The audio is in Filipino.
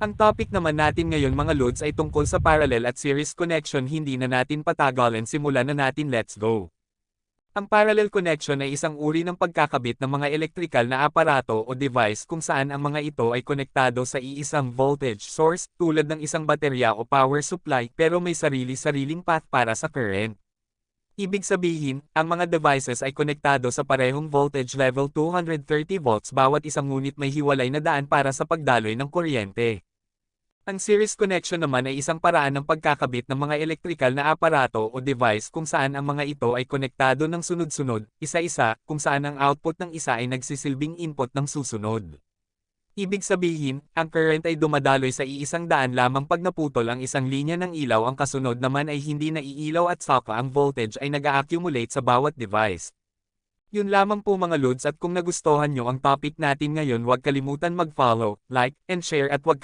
Ang topic naman natin ngayon mga lods ay tungkol sa parallel at series connection. Hindi na natin patagalan, simulan na natin, let's go. Ang parallel connection ay isang uri ng pagkakabit ng mga elektrikal na aparato o device kung saan ang mga ito ay konektado sa iisang voltage source tulad ng isang baterya o power supply pero may sarili-sariling path para sa current. Ibig sabihin, ang mga devices ay konektado sa parehong voltage level 230 volts bawat isang ngunit may hiwalay na daan para sa pagdaloy ng kuryente. Ang series connection naman ay isang paraan ng pagkakabit ng mga elektrikal na aparato o device kung saan ang mga ito ay konektado ng sunod-sunod, isa-isa, kung saan ang output ng isa ay nagsisilbing input ng susunod. Ibig sabihin, ang current ay dumadaloy sa iisang daan lamang pag naputol ang isang linya ng ilaw, ang kasunod naman ay hindi naiilaw at saka ang voltage ay nag-a-accumulate sa bawat device. Yun lamang po mga lods, at kung nagustuhan nyo ang topic natin ngayon, huwag kalimutan mag-follow, like, and share at huwag